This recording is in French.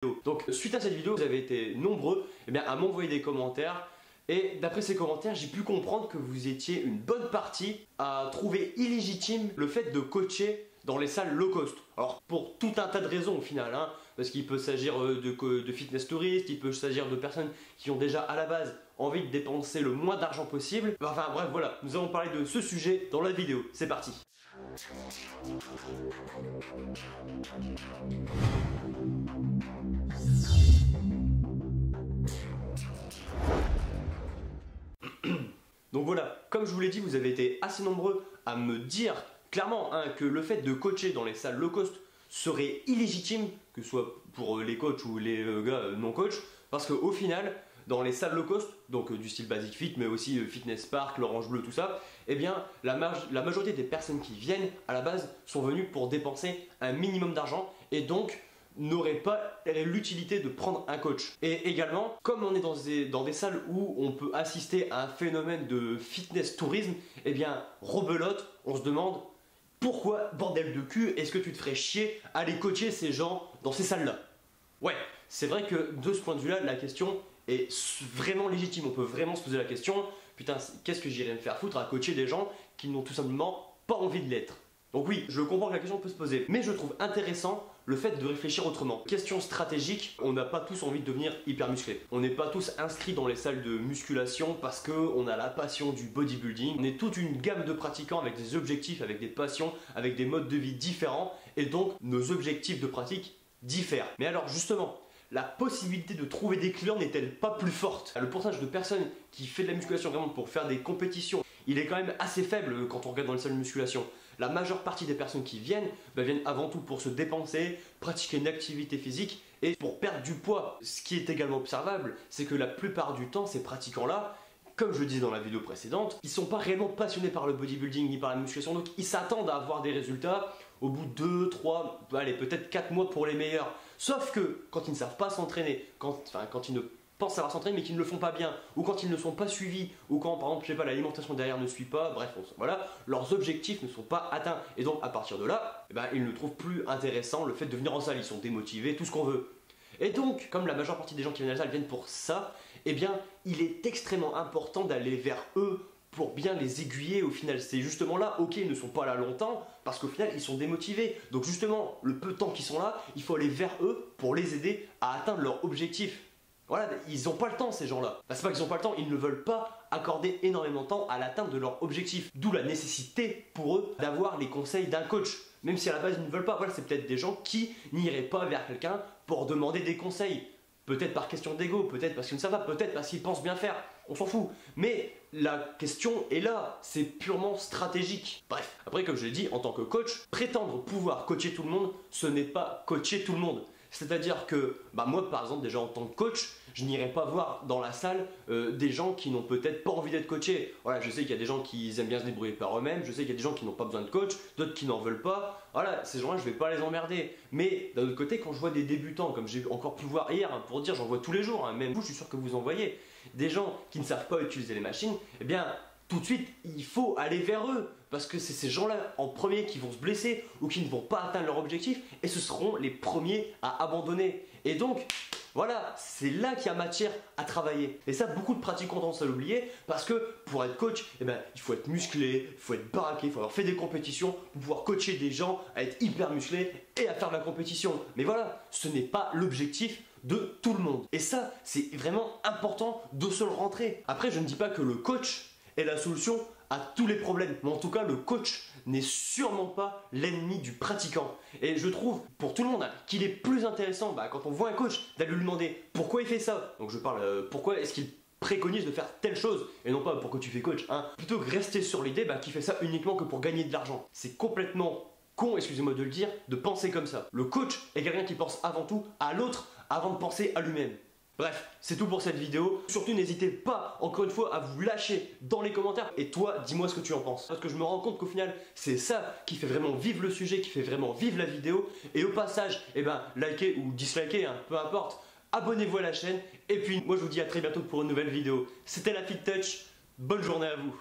Donc suite à cette vidéo, vous avez été nombreux à m'envoyer des commentaires. Et d'après ces commentaires, j'ai pu comprendre que vous étiez une bonne partie à trouver illégitime le fait de coacher dans les salles low cost. Alors pour tout un tas de raisons au final, parce qu'il peut s'agir de fitness touristes, il peut s'agir de personnes qui ont déjà à la base envie de dépenser le moins d'argent possible. Enfin bref, voilà, nous allons parler de ce sujet dans la vidéo. C'est parti. Donc voilà, comme je vous l'ai dit, vous avez été assez nombreux à me dire clairement que le fait de coacher dans les salles low cost serait illégitime, que ce soit pour les coachs ou les gars non coach, parce qu'au final, dans les salles low cost, donc du style Basic Fit, mais aussi Fitness Park, l'Orange Bleu, tout ça, eh bien la majorité des personnes qui viennent à la base sont venues pour dépenser un minimum d'argent et donc n'aurait pas l'utilité de prendre un coach. Et également, comme on est dans des salles où on peut assister à un phénomène de fitness tourisme, eh bien, rebelote, on se demande pourquoi, bordel de cul, est-ce que tu te ferais chier à aller coacher ces gens dans ces salles-là? Ouais, c'est vrai que de ce point de vue-là, la question est vraiment légitime. On peut vraiment se poser la question, putain, qu'est-ce que j'irais me faire foutre à coacher des gens qui n'ont tout simplement pas envie de l'être? Donc oui, je comprends que la question peut se poser, mais je trouve intéressant le fait de réfléchir autrement. Question stratégique, on n'a pas tous envie de devenir hyper musclé. On n'est pas tous inscrits dans les salles de musculation parce qu'on a la passion du bodybuilding. On est toute une gamme de pratiquants avec des objectifs, avec des passions, avec des modes de vie différents, et donc nos objectifs de pratique diffèrent. Mais alors justement, la possibilité de trouver des clients n'est-elle pas plus forte? Le pourcentage de personnes qui fait de la musculation vraiment pour faire des compétitions, il est quand même assez faible quand on regarde dans les salles de musculation. La majeure partie des personnes qui viennent, viennent avant tout pour se dépenser, pratiquer une activité physique et pour perdre du poids. Ce qui est également observable, c'est que la plupart du temps, ces pratiquants-là, comme je le disais dans la vidéo précédente, ils sont pas réellement passionnés par le bodybuilding ni par la musculation, donc ils s'attendent à avoir des résultats au bout de 2, 3, allez peut-être 4 mois pour les meilleurs. Sauf que quand ils ne savent pas s'entraîner, quand ils ne pensent savoir s'entraîner mais qu'ils ne le font pas bien, ou quand ils ne sont pas suivis, ou quand par exemple je sais pas, l'alimentation derrière ne suit pas, bref, voilà, leurs objectifs ne sont pas atteints. Et donc à partir de là, ils ne trouvent plus intéressant le fait de venir en salle, ils sont démotivés, tout ce qu'on veut. Et donc, comme la majeure partie des gens qui viennent à la salle viennent pour ça, eh bien, il est extrêmement important d'aller vers eux pour bien les aiguiller au final. C'est justement là, ok, ils ne sont pas là longtemps, parce qu'au final, ils sont démotivés. Donc justement, le peu de temps qu'ils sont là, il faut aller vers eux pour les aider à atteindre leur objectif. Voilà, ils n'ont pas le temps ces gens-là. C'est pas qu'ils n'ont pas le temps, ils ne veulent pas accorder énormément de temps à l'atteinte de leur objectif. D'où la nécessité pour eux d'avoir les conseils d'un coach. Même si à la base ils ne veulent pas, voilà, c'est peut-être des gens qui n'iraient pas vers quelqu'un pour demander des conseils. Peut-être par question d'ego, peut-être parce qu'ils ne savent pas, peut-être parce qu'ils pensent bien faire, on s'en fout. Mais la question est là, c'est purement stratégique. Bref, après comme je l'ai dit, en tant que coach, prétendre pouvoir coacher tout le monde, ce n'est pas coacher tout le monde. C'est-à-dire que moi par exemple déjà en tant que coach, je n'irai pas voir dans la salle des gens qui n'ont peut-être pas envie d'être coachés. Voilà, je sais qu'il y a des gens qui aiment bien se débrouiller par eux-mêmes, je sais qu'il y a des gens qui n'ont pas besoin de coach, d'autres qui n'en veulent pas. Voilà, ces gens-là je vais pas les emmerder. Mais d'un autre côté, quand je vois des débutants, comme j'ai encore pu voir hier, pour dire j'en vois tous les jours, même vous je suis sûr que vous en voyez, des gens qui ne savent pas utiliser les machines, eh bien tout de suite, il faut aller vers eux parce que c'est ces gens-là en premier qui vont se blesser ou qui ne vont pas atteindre leur objectif et ce seront les premiers à abandonner. Et donc, voilà, c'est là qu'il y a matière à travailler. Et ça, beaucoup de pratiquants ont tendance à l'oublier parce que pour être coach, il faut être musclé, il faut être baraqué, il faut avoir fait des compétitions pour pouvoir coacher des gens à être hyper musclés et à faire de la compétition. Mais voilà, ce n'est pas l'objectif de tout le monde. Et ça, c'est vraiment important de se le rentrer. Après, je ne dis pas que le coach est la solution à tous les problèmes. Mais en tout cas, le coach n'est sûrement pas l'ennemi du pratiquant. Et je trouve, pour tout le monde, qu'il est plus intéressant, quand on voit un coach, d'aller lui demander pourquoi il fait ça. Donc je parle, pourquoi est-ce qu'il préconise de faire telle chose, et non pas pourquoi tu fais coach, plutôt que rester sur l'idée qu'il fait ça uniquement que pour gagner de l'argent. C'est complètement con, excusez-moi de le dire, de penser comme ça. Le coach est quelqu'un qui pense avant tout à l'autre avant de penser à lui-même. Bref, c'est tout pour cette vidéo. Surtout n'hésitez pas, encore une fois, à vous lâcher dans les commentaires. Et toi, dis-moi ce que tu en penses. Parce que je me rends compte qu'au final, c'est ça qui fait vraiment vivre le sujet, qui fait vraiment vivre la vidéo. Et au passage, likez ou dislikez, peu importe. Abonnez-vous à la chaîne. Et puis, moi je vous dis à très bientôt pour une nouvelle vidéo. C'était la Fit Touch. Bonne journée à vous.